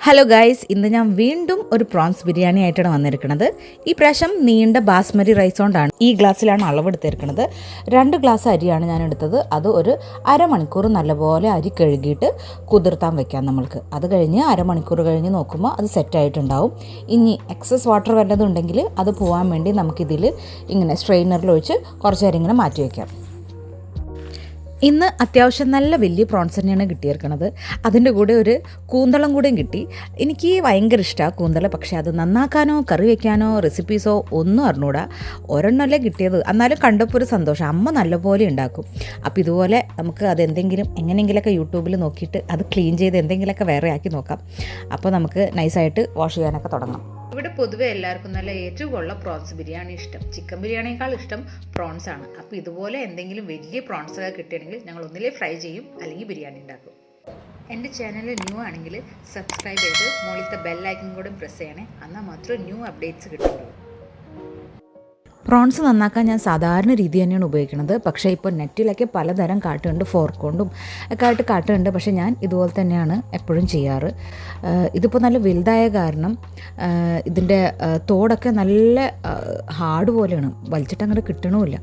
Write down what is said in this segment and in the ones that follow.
Hello guys, ഇന്ന് ഞാൻ വീണ്ടും ഒരു പ്രോൺസ് ബിരിയാണി ആയിട്ടാണ് വന്നിരിക്കുന്നത്. ഈ പ്രാവശ്യം നീണ്ട ബാസ്മതി റൈസ് കൊണ്ടാണ്. ഈ ഗ്ലാസ്സിലാണ് അളവെടുത്തിരിക്കുന്നത്. 2 ഗ്ലാസ് അരിയാണ് ഞാൻ എടുത്തത്. അത് ഒരു അരമണിക്കൂർ നല്ലപോലെ അരി കഴുകിയിട്ട് കുതിർത്താൻ വെക്കാം നമ്മൾക്ക്. അത് കഴിഞ്ഞ് അരമണിക്കൂർ കഴിഞ്ഞ് നോക്കുമ്പോൾ അത് സെറ്റായിട്ടുണ്ടാവും. ഇനി എക്സസ് വാട്ടർ വല്ലതും ഉണ്ടെങ്കിൽ അത് പോകാൻ വേണ്ടി നമുക്കിതിൽ ഇങ്ങനെ സ്ട്രെയിനറിൽ ഒഴിച്ച് കുറച്ച് നേരം ഇങ്ങനെ മാറ്റി വയ്ക്കാം. ഇന്ന് അത്യാവശ്യം നല്ല വലിയ പ്രോൺസ് തന്നെയാണ് കിട്ടിയിരിക്കുന്നത്. അതിൻ്റെ കൂടെ ഒരു കൂന്തളം കൂടെയും കിട്ടി. എനിക്ക് ഭയങ്കര ഇഷ്ടമാണ് കൂന്തള. പക്ഷേ അത് നന്നാക്കാനോ കറി വയ്ക്കാനോ റെസിപ്പീസോ ഒന്നും അറിഞ്ഞൂടാ. ഒരെണ്ണമല്ലേ കിട്ടിയത്. എന്നാലും കണ്ടപ്പോൾ ഒരു സന്തോഷം. അമ്മ നല്ലപോലെ ഉണ്ടാക്കും. അപ്പോൾ ഇതുപോലെ നമുക്ക് അതെന്തെങ്കിലും എങ്ങനെയെങ്കിലുമൊക്കെ യൂട്യൂബിൽ നോക്കിയിട്ട് അത് ക്ലീൻ ചെയ്ത് എന്തെങ്കിലുമൊക്കെ വേറെ ആക്കി നോക്കാം. അപ്പോൾ നമുക്ക് നൈസായിട്ട് വാഷ് ചെയ്യാനൊക്കെ തുടങ്ങാം. ഇവിടെ പൊതുവെ എല്ലാവർക്കും നല്ല എരിവുള്ള പ്രോൺസ് ബിരിയാണി ഇഷ്ടം. ചിക്കൻ ബിരിയാണിയേക്കാൾ ഇഷ്ടം പ്രോൺസ് ആണ്. അപ്പോൾ ഇതുപോലെ എന്തെങ്കിലും വലിയ പ്രോൺസ് ഒക്കെ കിട്ടുകയാണെങ്കിൽ ഞങ്ങൾ ഒന്നിലേ ഫ്രൈ ചെയ്യും, അല്ലെങ്കിൽ ബിരിയാണി ഉണ്ടാക്കും. എൻ്റെ ചാനൽ ന്യൂ ആണെങ്കിൽ സബ്സ്ക്രൈബ് ചെയ്ത് മുകളിലത്തെ ബെല്ലൈക്കൺ കൂടെ പ്രസ് ചെയ്യണേ. എന്നാൽ മാത്രമേ ന്യൂ അപ്ഡേറ്റ്സ് കിട്ടുള്ളൂ. പ്രോൺസ് നന്നാക്കാൻ ഞാൻ സാധാരണ രീതി തന്നെയാണ് ഉപയോഗിക്കുന്നത്. പക്ഷേ ഇപ്പോൾ നെറ്റിലൊക്കെ പലതരം കാട്ടുന്നുണ്ട്, ഫോർക്ക് കൊണ്ടും ഒക്കെ ആയിട്ട് കാട്ടുന്നുണ്ട്. പക്ഷേ ഞാൻ ഇതുപോലെ തന്നെയാണ് എപ്പോഴും ചെയ്യാറ്. ഇതിപ്പോൾ നല്ല വലുതായ കാരണം ഇതിൻ്റെ തോടൊക്കെ നല്ല ഹാർഡ് പോലെയാണ്, വലിച്ചിട്ട് അങ്ങനെ കിട്ടണമില്ല.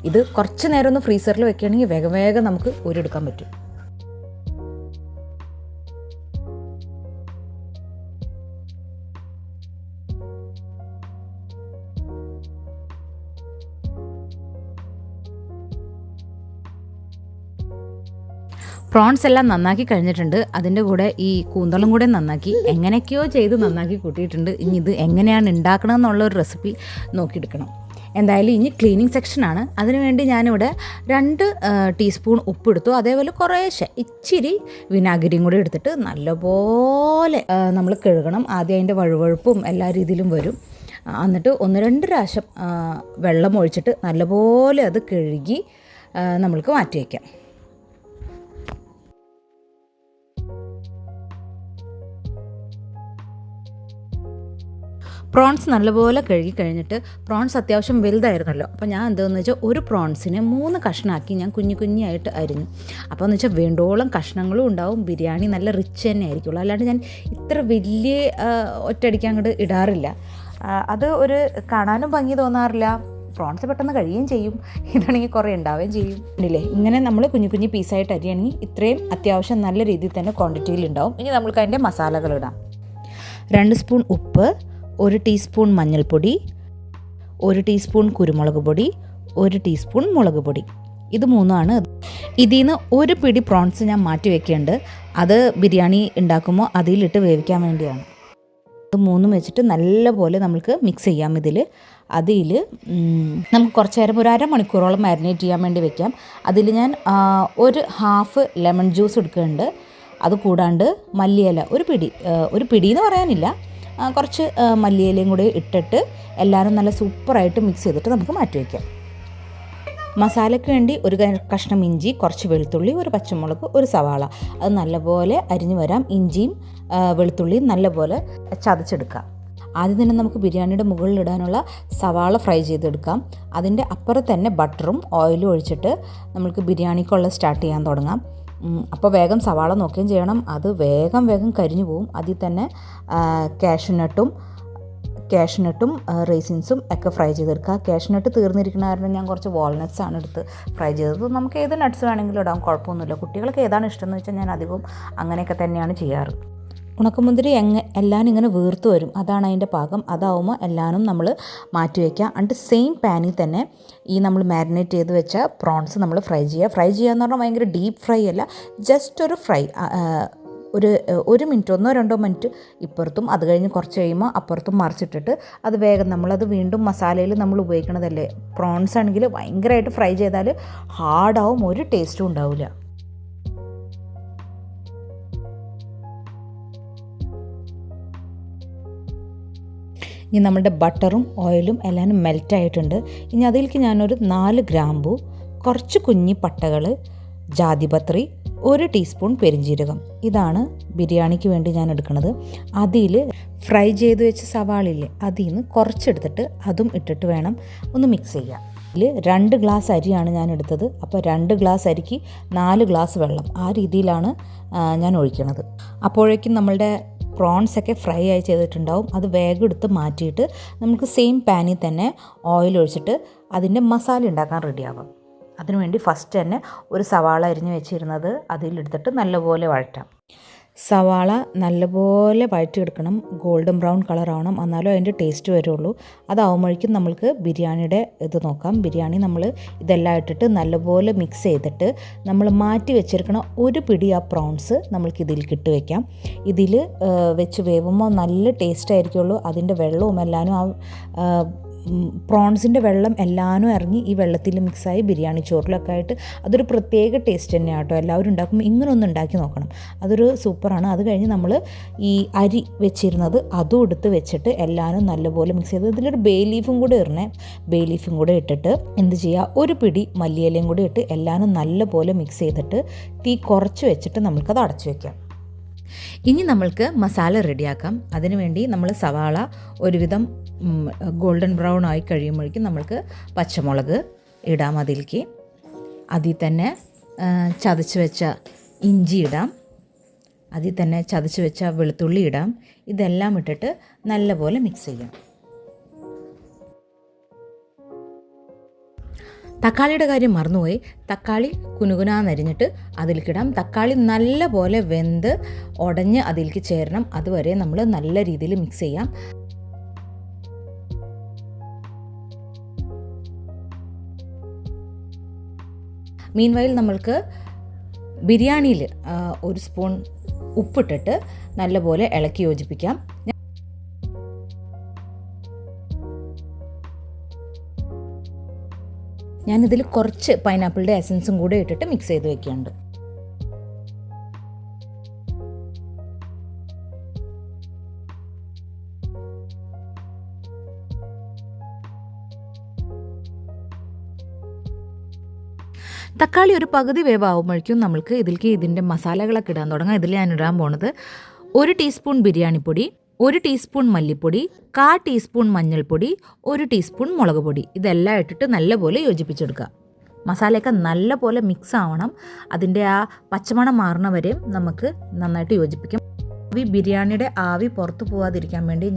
ഇത് കുറച്ച് നേരം ഒന്ന് ഫ്രീസറിൽ വെക്കുകയാണെങ്കിൽ വേഗം വേഗം നമുക്ക് ഊരെടുക്കാൻ പറ്റും. പ്രോൺസ് എല്ലാം നന്നാക്കി കഴിഞ്ഞിട്ടുണ്ട്. അതിൻ്റെ കൂടെ ഈ കൂന്തളം കൂടെ നന്നാക്കി എങ്ങനെയൊക്കെയോ ചെയ്ത് നന്നാക്കി കൂട്ടിയിട്ടുണ്ട്. ഇനി ഇത് എങ്ങനെയാണ് ഉണ്ടാക്കണമെന്നുള്ളൊരു റെസിപ്പി നോക്കിയെടുക്കണം. എന്തായാലും ഇനി ക്ലീനിങ് സെക്ഷനാണ്. അതിനുവേണ്ടി ഞാനിവിടെ 2 ടീസ്പൂൺ ഉപ്പെടുത്തു. അതേപോലെ കുറേശ്ശെ ഇച്ചിരി വിനാഗിരിയും കൂടി എടുത്തിട്ട് നല്ലപോലെ നമ്മൾ കഴുകണം. ആദ്യം അതിൻ്റെ വഴുവഴുപ്പും എല്ലാ രീതിയിലും വരും. എന്നിട്ട് 1-2 പ്രാവശ്യം വെള്ളം ഒഴിച്ചിട്ട് നല്ലപോലെ അത് കഴുകി നമ്മൾക്ക് മാറ്റി വയ്ക്കാം. പ്രോൺസ് നല്ലപോലെ കഴുകി കഴിഞ്ഞിട്ട്, പ്രോൺസ് അത്യാവശ്യം വലുതായിരുന്നല്ലോ. അപ്പോൾ ഞാൻ എന്താണെന്ന് വെച്ചാൽ ഒരു പ്രോൺസിനെ 3 കഷ്ണമാക്കി ഞാൻ കുഞ്ഞായിട്ട് അരിഞ്ഞു. അപ്പോൾ എന്ന് വെച്ചാൽ വേണ്ടോളം കഷ്ണങ്ങളും ഉണ്ടാവും. ബിരിയാണി നല്ല റിച്ച് തന്നെ ആയിരിക്കുള്ളൂ. അല്ലാണ്ട് ഞാൻ ഇത്ര വലിയ ഒറ്റയടിക്ക് അങ്ങോട്ട് ഇടാറില്ല. അത് ഒരു കാണാനും ഭംഗി തോന്നാറില്ല. പ്രോൺസ് പെട്ടെന്ന് കഴിയുകയും ചെയ്യും. ഇതാണെങ്കിൽ കുറേ ഉണ്ടാവുകയും ചെയ്യും. ഇല്ലേ, ഇങ്ങനെ നമ്മൾ കുഞ്ഞു പീസായിട്ട് അരിയാണെങ്കിൽ ഇത്രയും അത്യാവശ്യം നല്ല രീതിയിൽ തന്നെ ക്വാണ്ടിറ്റിയിൽ ഉണ്ടാവും. ഇനി നമ്മൾക്ക് അതിൻ്റെ മസാലകൾ ഇടാം. 2 സ്പൂൺ ഉപ്പ്, 1 ടീസ്പൂൺ മഞ്ഞൾപ്പൊടി, 1 ടീസ്പൂൺ കുരുമുളക് പൊടി, 1 ടീസ്പൂൺ മുളക് പൊടി. ഇത് 3ആണ്. ഇതിൽ നിന്ന് 1 പിടി പ്രോൺസ് ഞാൻ മാറ്റി വെക്കുന്നുണ്ട്. അത് ബിരിയാണി ഉണ്ടാക്കുമ്പോൾ അതിലിട്ട് വേവിക്കാൻ വേണ്ടിയാണ്. ഇത് 3 വെച്ചിട്ട് നല്ലപോലെ നമുക്ക് മിക്സ് ചെയ്യാം. അതിൽ നമുക്ക് കുറച്ച് നേരം ഒരു അരമണിക്കൂറോളം മാരിനേറ്റ് ചെയ്യാൻ വേണ്ടി വെക്കാം. അതിൽ ഞാൻ ഒരു ഹാഫ് ലെമൺ ജ്യൂസ് എടുക്കുന്നുണ്ട്. അത് കൂടാണ്ട് മല്ലിയില ഒരു പിടി എന്ന് പറയാനില്ല, കുറച്ച് മല്ലിയിലയും കൂടി ഇട്ടിട്ട് എല്ലാവരും നല്ല സൂപ്പറായിട്ട് മിക്സ് ചെയ്തിട്ട് നമുക്ക് മാറ്റി വയ്ക്കാം. മസാലയ്ക്ക് വേണ്ടി ഒരു കഷ്ണം ഇഞ്ചി, കുറച്ച് വെളുത്തുള്ളി, 1 പച്ചമുളക്, 1 സവാള. അത് നല്ലപോലെ അരിഞ്ഞു വരാം. ഇഞ്ചിയും വെളുത്തുള്ളിയും നല്ലപോലെ ചതച്ചെടുക്കാം. ആദ്യം തന്നെ നമുക്ക് ബിരിയാണിയുടെ മുകളിലിടാനുള്ള സവാള ഫ്രൈ ചെയ്തെടുക്കാം. അതിൻ്റെ അപ്പുറത്ത് തന്നെ ബട്ടറും ഓയിലും ഒഴിച്ചിട്ട് നമുക്ക് ബിരിയാണിക്കുള്ള സ്റ്റാർട്ട് ചെയ്യാൻ തുടങ്ങാം. അപ്പോൾ വേഗം സവാള നോക്കുകയും ചെയ്യണം. അത് വേഗം കരിഞ്ഞു പോവും. അതിൽ തന്നെ കാഷ്നട്ടും റേസിൻസും ഒക്കെ ഫ്രൈ ചെയ്തെടുക്കുക. കാഷ്നട്ട് തീർന്നിരിക്കുന്ന കാരണം ഞാൻ കുറച്ച് വാൾനട്ട്സ് ആണ് എടുത്ത് ഫ്രൈ ചെയ്തത്. നമുക്ക് ഏത് നട്ട്സ് വേണമെങ്കിലും ഇടാം, കുഴപ്പമൊന്നുമില്ല. കുട്ടികൾക്ക് ഏതാണ് ഇഷ്ടം എന്ന് വെച്ചാൽ ഞാൻ അധികവും അങ്ങനെയൊക്കെ തന്നെയാണ് ചെയ്യാറ്. ഉണക്കമുന്തിരി എല്ലാം ഇങ്ങനെ വീർത്ത് വരും. അതാണ് അതിൻ്റെ പാകം. അതാവുമ്പോൾ എല്ലാനും നമ്മൾ മാറ്റി വയ്ക്കുക. എന്നിട്ട് സെയിം പാനിൽ തന്നെ ഈ നമ്മൾ മാരിനേറ്റ് ചെയ്ത് വെച്ച പ്രോൺസ് നമ്മൾ ഫ്രൈ ചെയ്യുക എന്ന് പറഞ്ഞാൽ ഭയങ്കര ഡീപ്പ് ഫ്രൈ അല്ല, ജസ്റ്റ് ഒരു ഫ്രൈ. ഒരു മിനിറ്റ് 1-2 മിനിറ്റ് ഇപ്പുറത്തും, അത് കഴിഞ്ഞ് കുറച്ച് കഴിയുമ്പോൾ അപ്പുറത്തും മറിച്ചിട്ടിട്ട് അത് വേഗം നമ്മളത് വീണ്ടും മസാലയിൽ നമ്മൾ ഉപയോഗിക്കണതല്ലേ. പ്രോൺസ് ആണെങ്കിൽ ഭയങ്കരമായിട്ട് ഫ്രൈ ചെയ്താൽ ഹാർഡാവും, ഒരു ടേസ്റ്റും ഉണ്ടാവില്ല. ഇനി നമ്മുടെ ബട്ടറും ഓയിലും എല്ലാം മെൽറ്റായിട്ടുണ്ട്. ഇനി അതിലേക്ക് ഞാനൊരു 4 ഗ്രാമ്പു, കുറച്ച് കുഞ്ഞി പട്ടകൾ, ജാതിപത്രി, 1 ടീസ്പൂൺ പെരിഞ്ജീരകം. ഇതാണ് ബിരിയാണിക്ക് വേണ്ടി ഞാൻ എടുക്കുന്നത്. അതിൽ ഫ്രൈ ചെയ്ത് വെച്ച സവാളില്ലേ, അതിൽ നിന്ന് കുറച്ചെടുത്തിട്ട് അതും ഇട്ടിട്ട് വേണം ഒന്ന് മിക്സ് ചെയ്യാം. ഇതിൽ 2 ഗ്ലാസ് അരിയാണ് ഞാൻ എടുത്തത്. അപ്പോൾ 2 ഗ്ലാസ് അരിക്ക് 4 ഗ്ലാസ് വെള്ളം, ആ രീതിയിലാണ് ഞാൻ ഒഴിക്കണത്. അപ്പോഴേക്കും നമ്മളുടെ പ്രോൺസൊക്കെ ഫ്രൈ ആയി ചെയ്തിട്ടുണ്ടാവും. അത് വേഗം എടുത്ത് മാറ്റിയിട്ട് നമുക്ക് സെയിം പാനിൽ തന്നെ ഓയിൽ ഒഴിച്ചിട്ട് അതിൻ്റെ മസാല ഉണ്ടാക്കാൻ റെഡിയാവാം. അതിനുവേണ്ടി ഫസ്റ്റ് തന്നെ ഒരു സവാള അരിഞ്ഞ് വെച്ചിരുന്നത് അതിലെടുത്തിട്ട് നല്ലപോലെ വഴറ്റാം. സവാള നല്ലപോലെ വഴറ്റിയെടുക്കണം. ഗോൾഡൻ ബ്രൗൺ കളർ ആവണം, എന്നാലും അതിൻ്റെ ടേസ്റ്റ് വരുള്ളൂ. അതാവുമ്പോഴേക്കും നമ്മൾക്ക് ബിരിയാണിയുടെ ഇത് നോക്കാം. ബിരിയാണി നമ്മൾ ഇതെല്ലാം ഇട്ടിട്ട് നല്ലപോലെ മിക്സ് ചെയ്തിട്ട് നമ്മൾ മാറ്റി വെച്ചിരിക്കണം ഒരു പിടി ആ പ്രോൺസ് നമ്മൾക്ക് ഇതിൽ ഇട്ട് വയ്ക്കാം. ഇതിൽ വെച്ച് വേവുമ്പോൾ നല്ല ടേസ്റ്റ് ആയിരിക്കുള്ളൂ. അതിൻ്റെ വെള്ളവും എല്ലാനും പ്രോൺസിൻ്റെ വെള്ളം എല്ലാനും ഇറങ്ങി ഈ വെള്ളത്തിൽ മിക്സായി ബിരിയാണി ചോറിലൊക്കെ ആയിട്ട് അതൊരു പ്രത്യേക ടേസ്റ്റ് തന്നെയാണ് കേട്ടോ. എല്ലാവരും ഉണ്ടാക്കുമ്പോൾ ഇങ്ങനെ ഒന്ന് ഉണ്ടാക്കി നോക്കണം, അതൊരു സൂപ്പറാണ്. അത് കഴിഞ്ഞ് നമ്മൾ ഈ അരി വെച്ചിരുന്നത് അതും എടുത്ത് വെച്ചിട്ട് എല്ലാനും നല്ലപോലെ മിക്സ് ചെയ്ത് ഇതിലൊരു ബേ ലീഫും കൂടെ ബേ ലീഫും കൂടെ ഇട്ടിട്ട് എന്ത് ചെയ്യുക, ഒരു പിടി മല്ലിയിലയും കൂടി ഇട്ട് എല്ലാനും നല്ലപോലെ മിക്സ് ചെയ്തിട്ട് തീ കുറച്ച് വെച്ചിട്ട് നമുക്കത് അടച്ചു വയ്ക്കാം. ഇനി നമ്മൾക്ക് മസാല റെഡിയാക്കാം. അതിനുവേണ്ടി നമ്മൾ സവാള ഒരുവിധം ഗോൾഡൻ ബ്രൗൺ ആയി കഴിയുമ്പോഴേക്കും നമ്മൾക്ക് പച്ചമുളക് ഇടാം. അതിൽ തന്നെ ചതച്ച് വെച്ച ഇഞ്ചി ഇടാം. അതിൽ തന്നെ ചതച്ച് വെച്ച വെളുത്തുള്ളി ഇടാം. ഇതെല്ലാം ഇട്ടിട്ട് നല്ലപോലെ മിക്സ് ചെയ്യാം. തക്കാളിയുടെ കാര്യം മറന്നുപോയി. തക്കാളി കുനുകുനാന്നരിഞ്ഞിട്ട് അതിലേക്കിടാം. തക്കാളി നല്ല പോലെ വെന്ത് ഉടഞ്ഞ് അതിലേക്ക് ചേരണം. അതുവരെ നമ്മൾ നല്ല രീതിയിൽ മിക്സ് ചെയ്യാം. മീൻവൈൽ നമ്മൾക്ക് ബിരിയാണിയിൽ ഒരു സ്പൂൺ ഉപ്പിട്ടിട്ട് നല്ലപോലെ ഇളക്കി യോജിപ്പിക്കാം. ഞാനിതിൽ കുറച്ച് പൈനാപ്പിളിൻ്റെ എസൻസും കൂടെ ഇട്ടിട്ട് മിക്സ് ചെയ്ത് വെക്കുന്നുണ്ട്. തക്കാളി ഒരു പകുതി വേവാകുമ്പോഴേക്കും നമ്മൾക്ക് ഇതിലേക്ക് ഇതിൻ്റെ മസാലകളൊക്കെ ഇടാൻ തുടങ്ങാം. ഇതിൽ ഞാൻ ഇടാൻ പോണത് 1 ടീസ്പൂൺ ബിരിയാണിപ്പൊടി, 1 ടീസ്പൂൺ മല്ലിപ്പൊടി, 1/4 ടീസ്പൂൺ മഞ്ഞൾപ്പൊടി, 1 ടീസ്പൂൺ മുളക് പൊടി. ഇതെല്ലാം ഇട്ടിട്ട് നല്ലപോലെ യോജിപ്പിച്ചെടുക്കുക. മസാലയൊക്കെ നല്ലപോലെ മിക്സ് ആവണം. അതിൻ്റെ ആ പച്ചമണം മാറുന്ന വരെയും നമുക്ക് നന്നായിട്ട് യോജിപ്പിക്കാം. ബിരിയാണിയുടെ ആവി പുറത്ത് പോകാതിരിക്കാൻ വേണ്ടി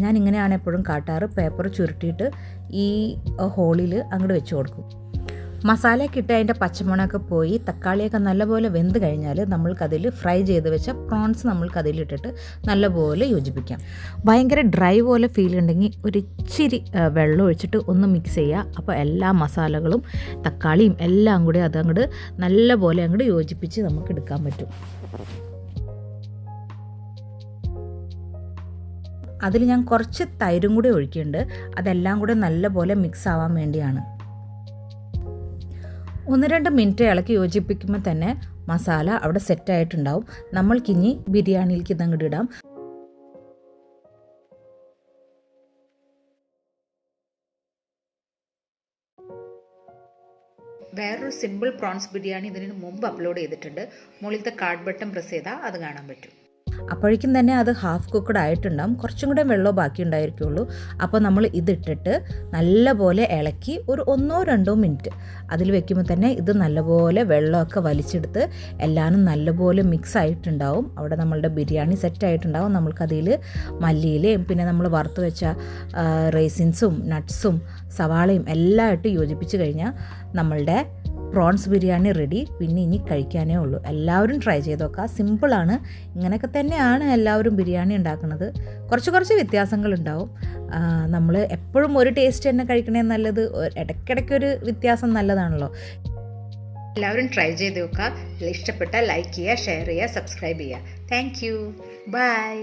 ഞാനിങ്ങനെയാണ് എപ്പോഴും കാട്ടാറ്. പേപ്പർ ചുരുട്ടിയിട്ട് ഈ ഹോളിൽ അങ്ങോട്ട് വെച്ച് കൊടുക്കും. മസാലയൊക്കെ ഇട്ട് അതിൻ്റെ പച്ചമണമൊക്കെ പോയി തക്കാളിയൊക്കെ നല്ലപോലെ വെന്ത് കഴിഞ്ഞാൽ നമ്മൾക്കതിൽ ഫ്രൈ ചെയ്ത് വെച്ച പ്രോൺസ് നമ്മൾക്കതിലിട്ടിട്ട് നല്ലപോലെ യോജിപ്പിക്കാം. ഭയങ്കര ഡ്രൈ പോലെ ഫീൽ ഉണ്ടെങ്കിൽ ഒരു ഇച്ചിരി വെള്ളം ഒഴിച്ചിട്ട് ഒന്ന് മിക്സ് ചെയ്യുക. അപ്പോൾ എല്ലാ മസാലകളും തക്കാളിയും എല്ലാം കൂടി അതങ്ങോട്ട് നല്ലപോലെ അങ്ങോട്ട് യോജിപ്പിച്ച് നമുക്ക് എടുക്കാൻ പറ്റും. അതിൽ ഞാൻ കുറച്ച് തൈരും കൂടി ഒഴിക്കുന്നുണ്ട്. അതെല്ലാം കൂടെ നല്ലപോലെ മിക്സ് ആവാൻ വേണ്ടിയാണ്. 1-2 മിനിറ്റ് ഇളക്കി യോജിപ്പിക്കുമ്പോൾ തന്നെ മസാല അവിടെ സെറ്റായിട്ടുണ്ടാവും. നമ്മൾക്കിനി ബിരിയാണിയിലേക്ക് ഇതങ്ങോട്ട് ഇടാം. വേറൊരു സിമ്പിൾ പ്രോൺസ് ബിരിയാണി ഇതിന് മുമ്പ് അപ്ലോഡ് ചെയ്തിട്ടുണ്ട്. മുകളിലത്തെ കാർഡ് ബട്ടൺ പ്രസ് ചെയ്താൽ അത് കാണാൻ പറ്റും. അപ്പോഴേക്കും തന്നെ അത് ഹാഫ് കുക്ക്ഡ് ആയിട്ടുണ്ടാവും. കുറച്ചും കൂടെ വെള്ളം ബാക്കി ഉണ്ടായിരിക്കുള്ളൂ. അപ്പോൾ നമ്മൾ ഇതിട്ടിട്ട് നല്ലപോലെ ഇളക്കി ഒരു 1-2 മിനിറ്റ് അതിൽ വെക്കുമ്പോൾ തന്നെ ഇത് നല്ലപോലെ വെള്ളമൊക്കെ വലിച്ചെടുത്ത് എല്ലാവരും നല്ലപോലെ മിക്സ് ആയിട്ടുണ്ടാവും. അവിടെ നമ്മളുടെ ബിരിയാണി സെറ്റായിട്ടുണ്ടാവും. നമ്മൾക്കതിൽ മല്ലിയിലയും പിന്നെ നമ്മൾ വറുത്ത് വെച്ച റേസിൻസും നട്ട്സും സവാളയും എല്ലാം ഇട്ട് യോജിപ്പിച്ച് കഴിഞ്ഞാൽ നമ്മളുടെ പ്രോൺസ് ബിരിയാണി റെഡി. പിന്നെ ഇനി കഴിക്കാനേ ഉള്ളൂ. എല്ലാവരും ട്രൈ ചെയ്ത് നോക്കുക. സിമ്പിളാണ്. ഇങ്ങനെയൊക്കെ തന്നെയാണ് എല്ലാവരും ബിരിയാണി ഉണ്ടാക്കുന്നത്. കുറച്ച് വ്യത്യാസങ്ങളുണ്ടാവും. നമ്മൾ എപ്പോഴും ഒരു ടേസ്റ്റ് തന്നെ കഴിക്കണേ നല്ലത്. ഇടയ്ക്കിടയ്ക്കൊരു വ്യത്യാസം നല്ലതാണല്ലോ. എല്ലാവരും ട്രൈ ചെയ്ത് നോക്കുക. ഇഷ്ടപ്പെട്ടാൽ ലൈക്ക് ചെയ്യുക, ഷെയർ ചെയ്യുക, സബ്സ്ക്രൈബ് ചെയ്യുക. Thank you. ബൈ.